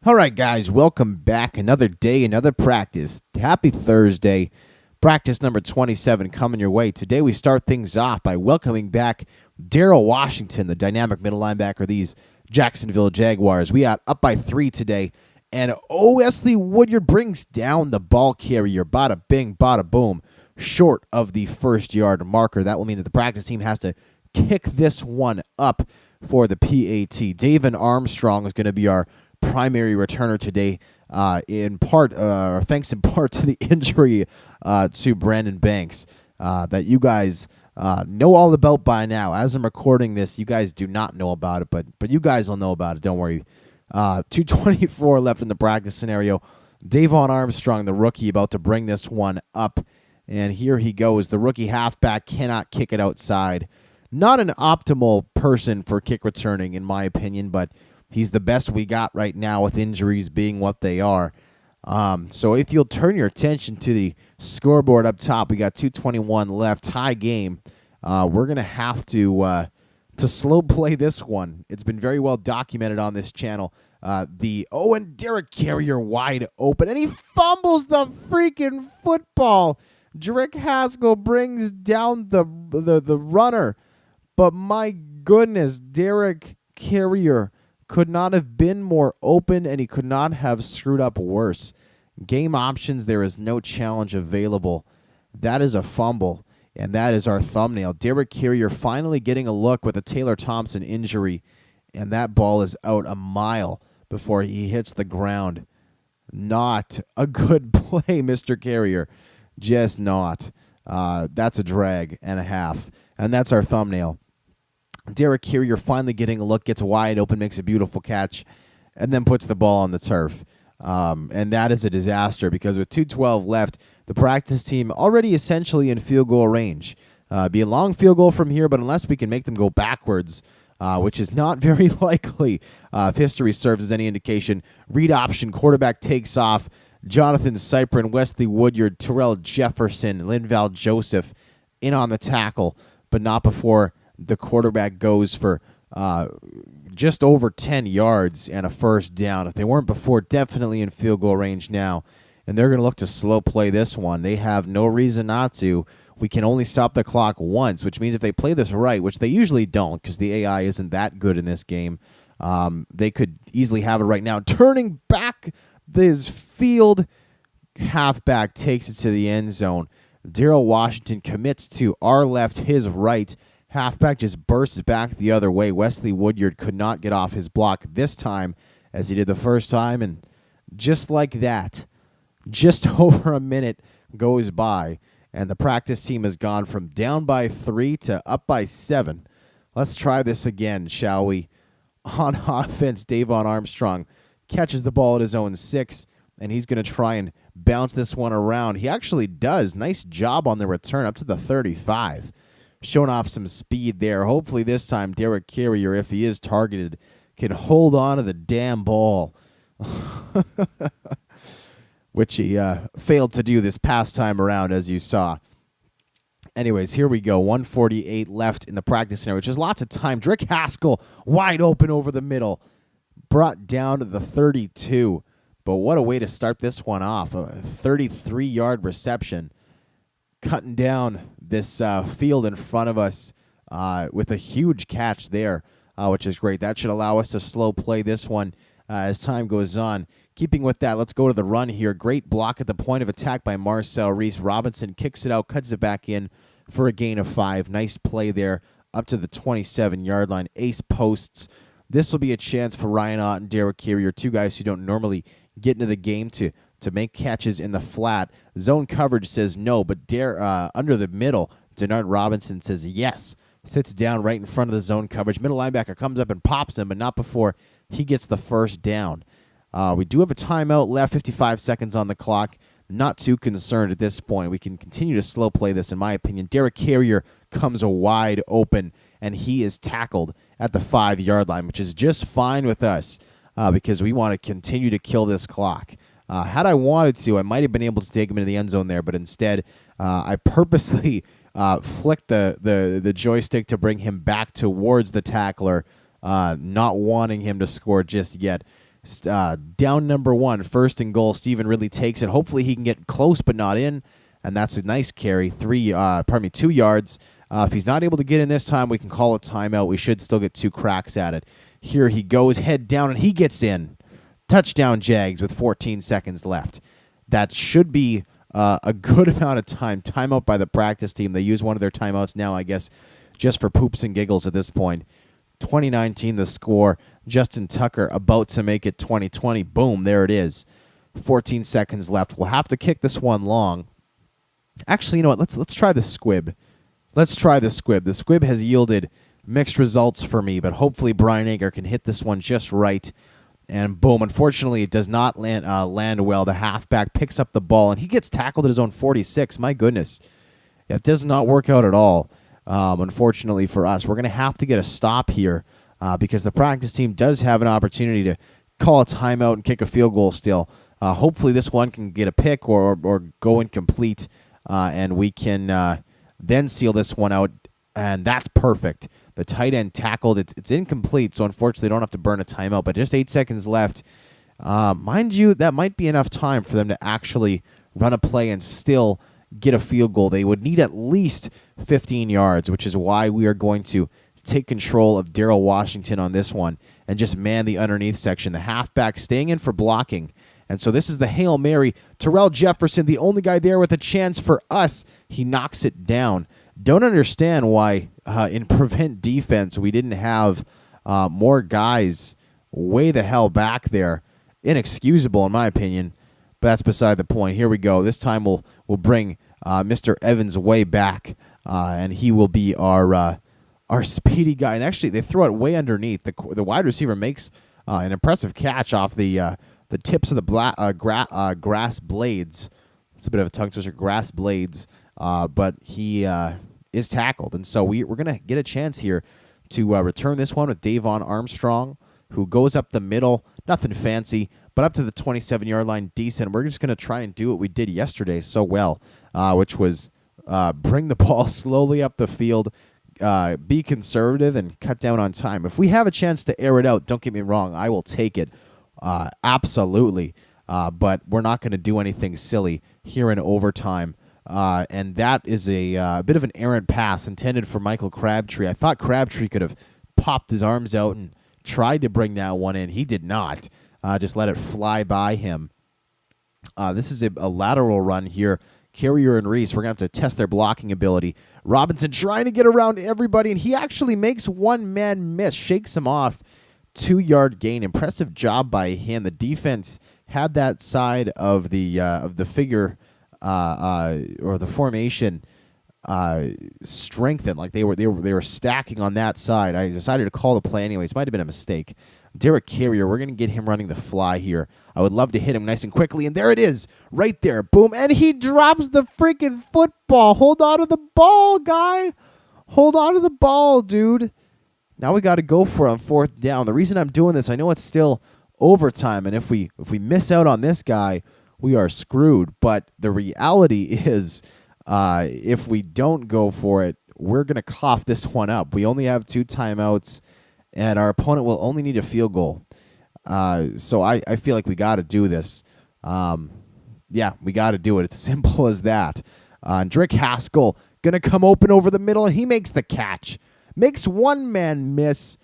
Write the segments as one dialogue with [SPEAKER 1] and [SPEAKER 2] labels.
[SPEAKER 1] All right, guys, welcome back. Another day, another practice. Happy Thursday. Practice number 27 coming your way. Today we start things off by welcoming back Daryl Washington, the dynamic middle linebacker of these Jacksonville Jaguars. We got up by 3 today, and Wesley Woodyard brings down the ball carrier. Bada bing, bada boom, short of the first yard marker. That will mean that the practice team has to kick this one up for the PAT. David Armstrong is going to be our primary returner today, in part, or thanks in part to the injury to Brandon Banks that you guys know all about by now. As I'm recording this, you guys do not know about it, but you guys will know about it. Don't worry. 2:24 left in the practice scenario. Davon Armstrong, the rookie, about to bring this one up, and here he goes. The rookie halfback cannot kick it outside. Not an optimal person for kick returning, in my opinion, but he's the best we got right now with injuries being what they are. So if you'll turn your attention to the scoreboard up top, we got 2:21 left, tie game. We're going to have to slow play this one. It's been very well documented on this channel. And Derek Carrier wide open, and he fumbles the freaking football. Drake Haskell brings down the runner, but my goodness, Derek Carrier could not have been more open, and he could not have screwed up worse. Game options, there is no challenge available. That is a fumble, and that is our thumbnail. Derek Carrier finally getting a look with a Taylor Thompson injury, and that ball is out a mile before he hits the ground. Not a good play, Mr. Carrier. Just not. That's a drag and a half, and that's our thumbnail. Derek Carrier finally getting a look, gets wide open, makes a beautiful catch, and then puts the ball on the turf. And that is a disaster because with 2:12 left, the practice team already essentially in field goal range. Be a long field goal from here, but unless we can make them go backwards, which is not very likely, if history serves as any indication, read option, quarterback takes off, Jonathan Cyprin, Wesley Woodyard, Terrell Jefferson, Linval Joseph in on the tackle, but not before the quarterback goes for just over 10 yards and a first down. If they weren't before, definitely in field goal range now. And they're going to look to slow play this one. They have no reason not to. We can only stop the clock once, which means if they play this right, which they usually don't because the AI isn't that good in this game, they could easily have it right now. Turning back this field, halfback takes it to the end zone. Daryl Washington commits to our left, his right. Halfback just bursts back the other way. Wesley Woodyard could not get off his block this time as he did the first time. And just like that, just over a minute goes by, and the practice team has gone from down by 3 to up by 7. Let's try this again, shall we? On offense, Davon Armstrong catches the ball at his own 6, and he's going to try and bounce this one around. He actually does. Nice job on the return up to the 35. Showing off some speed there. Hopefully this time Derek Carrier, if he is targeted, can hold on to the damn ball. Which he failed to do this past time around, as you saw. Anyways, here we go. 1:48 left in the practice scenario, which is lots of time. Drake Haskell wide open over the middle. Brought down to the 32. But what a way to start this one off. A 33-yard reception. Cutting down this field in front of us with a huge catch there, which is great. That should allow us to slow play this one as time goes on. Keeping with that, let's go to the run here. Great block at the point of attack by Marcel Reese. Robinson kicks it out, cuts it back in for a gain of 5. Nice play there up to the 27-yard line. Ace posts. This will be a chance for Ryan Ott and Derek Carrier, two guys who don't normally get into the game to make catches in the flat. Zone coverage says no, but under the middle, Denard Robinson says yes. Sits down right in front of the zone coverage. Middle linebacker comes up and pops him, but not before he gets the first down. We do have a timeout left, 55 seconds on the clock. Not too concerned at this point. We can continue to slow play this, in my opinion. Derek Carrier comes wide open, and he is tackled at the 5-yard line, which is just fine with us because we want to continue to kill this clock. Had I wanted to, I might have been able to take him into the end zone there, but instead I purposely flicked the joystick to bring him back towards the tackler, not wanting him to score just yet. Down number 1, first and goal. Steven really takes it. Hopefully he can get close but not in, and that's a nice carry. 2 yards. If he's not able to get in this time, we can call a timeout. We should still get 2 cracks at it. Here he goes, head down, and he gets in. Touchdown Jags with 14 seconds left. That should be a good amount of time. Timeout by the practice team. They use one of their timeouts now, I guess, just for poops and giggles at this point. 2019 the score. Justin Tucker about to make it 2020. Boom, there it is. 14 seconds left. We'll have to kick this one long. Actually, you know what? Let's try the squib. Let's try the squib. The squib has yielded mixed results for me, but hopefully Brian Ager can hit this one just right. And boom, unfortunately, it does not land well. The halfback picks up the ball, and he gets tackled at his own 46. My goodness. It does not work out at all, unfortunately for us. We're going to have to get a stop here because the practice team does have an opportunity to call a timeout and kick a field goal still. Hopefully this one can get a pick or go incomplete, and we can then seal this one out, and that's perfect. The tight end tackled. It's incomplete, so unfortunately don't have to burn a timeout, but just 8 seconds left. Mind you, that might be enough time for them to actually run a play and still get a field goal. They would need at least 15 yards, which is why we are going to take control of Daryl Washington on this one and just man the underneath section. The halfback staying in for blocking. And so this is the Hail Mary. Terrell Jefferson, the only guy there with a chance for us. He knocks it down. Don't understand why in prevent defense we didn't have more guys way the hell back there. Inexcusable in my opinion, but that's beside the point. Here we go. This time we'll bring Mr. Evans way back, and he will be our speedy guy. And actually, they throw it way underneath. The wide receiver makes an impressive catch off the tips of the grass blades. It's a bit of a tongue twister, grass blades, but he is tackled. And so we're going to get a chance here to return this one with Davon Armstrong, who goes up the middle. Nothing fancy, but up to the 27-yard line, decent. We're just going to try and do what we did yesterday so well, which was bring the ball slowly up the field, be conservative, and cut down on time. If we have a chance to air it out, don't get me wrong, I will take it. Absolutely. But we're not going to do anything silly here in overtime. And that is a bit of an errant pass intended for Michael Crabtree. I thought Crabtree could have popped his arms out and tried to bring that one in. He did not. Just let it fly by him. This is a lateral run here. Carrier and Reese, we're going to have to test their blocking ability. Robinson trying to get around everybody, and he actually makes one man miss, shakes him off. 2-yard gain. Impressive job by him. The defense had that side of the figure or the formation strengthened. Like they were stacking on that side. I decided to call the play anyways. Might have been a mistake. Derek Carrier, we're going to get him running the fly here. I would love to hit him nice and quickly, and there it is, right there. Boom, and he drops the freaking football. Hold on to the ball, guy. Hold on to the ball, dude. Now we got to go for it on 4th down. The reason I'm doing this, I know it's still overtime, and if we miss out on this guy, we are screwed. But the reality is, if we don't go for it, we're going to cough this one up. We only have 2 timeouts, and our opponent will only need a field goal. So I feel like we got to do this. Yeah, we got to do it. It's as simple as that. Drake Haskell going to come open over the middle, and he makes the catch. Makes one man miss,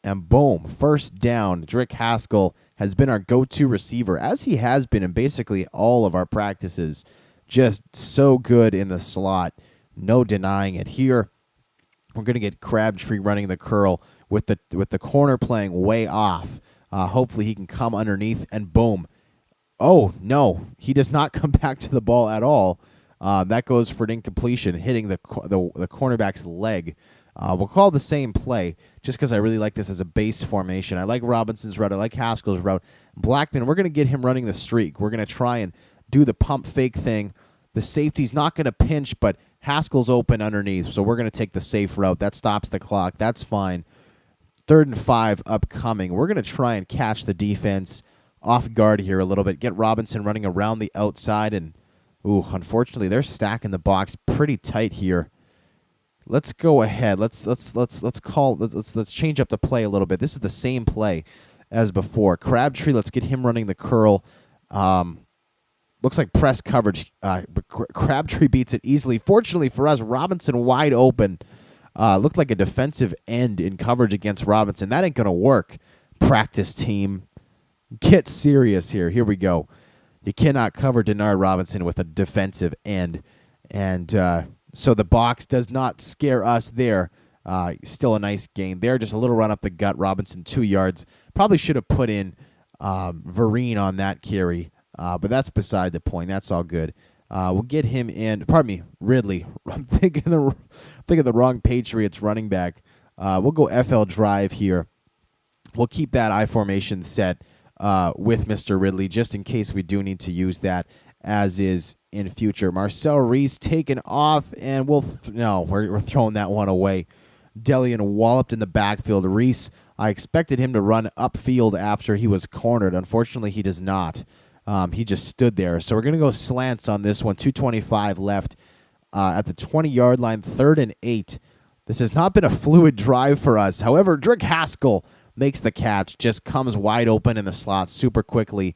[SPEAKER 1] and boom, 1st down. Drake Haskell has been our go-to receiver, as he has been in basically all of our practices. Just so good in the slot. No denying it. Here, we're going to get Crabtree running the curl with the corner playing way off. Hopefully he can come underneath, and boom. Oh, no. He does not come back to the ball at all. That goes for an incompletion, hitting the cornerback's leg. We'll call the same play just because I really like this as a base formation. I like Robinson's route. I like Haskell's route. Blackman, we're going to get him running the streak. We're going to try and do the pump fake thing. The safety's not going to pinch, but Haskell's open underneath, so we're going to take the safe route. That stops the clock. That's fine. 3rd and 5 upcoming. We're going to try and catch the defense off guard here a little bit. Get Robinson running around the outside, and unfortunately, they're stacking the box pretty tight here. Let's go ahead. Let's change up the play a little bit. This is the same play. as before. Crabtree, let's get him running the curl. Looks like press coverage. But Crabtree beats it easily. Fortunately for us, Robinson wide open. Looked like a defensive end in coverage against Robinson. That ain't going to work. Practice team. Get serious here. Here we go. You cannot cover Denard Robinson with a defensive end. And so the box does not scare us there. Still a nice gain there. Just a little run up the gut. Robinson 2 yards. Probably should have put in Vereen on that carry. But that's beside the point. That's all good. We'll get him in. Pardon me, Ridley. I'm thinking the wrong Patriots running back. We'll go FL drive here. We'll keep that I formation set with Mr. Ridley just in case we do need to use that as is in future. Marcel Reese taken off, and we're throwing that one away. Delian walloped in the backfield. Reese, I expected him to run upfield after he was cornered. Unfortunately, he does not. He just stood there. So we're going to go slants on this one. 2:25 left at the 20-yard line, 3rd and 8. This has not been a fluid drive for us. However, Drake Haskell makes the catch, just comes wide open in the slot super quickly.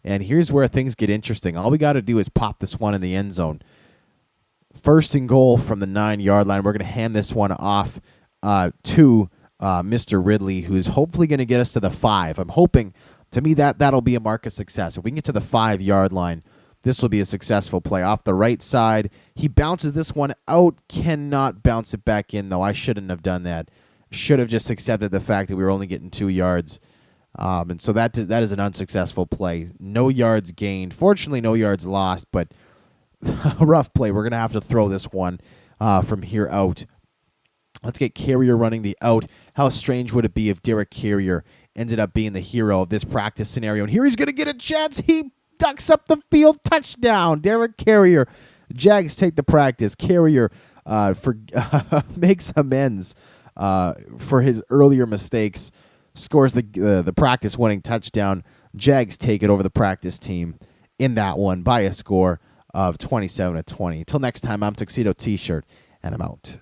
[SPEAKER 1] And here's where things get interesting. All we got to do is pop this one in the end zone. 1st and goal from the 9-yard line. We're going to hand this one off to Mr. Ridley, who's hopefully going to get us to the 5. I'm hoping, to me, that'll be a mark of success. If we can get to the 5-yard line, this will be a successful play. Off the right side, he bounces this one out, cannot bounce it back in, though. I shouldn't have done that. Should have just accepted the fact that we were only getting 2 yards. And so that is an unsuccessful play. No yards gained. Fortunately, no yards lost, but a rough play. We're going to have to throw this one from here out. Let's get Carrier running the out. How strange would it be if Derek Carrier ended up being the hero of this practice scenario? And here he's going to get a chance. He ducks up the field. Touchdown. Derek Carrier. Jags take the practice. Carrier makes amends for his earlier mistakes. Scores the practice-winning touchdown. Jags take it over the practice team in that one by a score of 27-20. Until next time, I'm Tuxedo T-Shirt, and I'm out.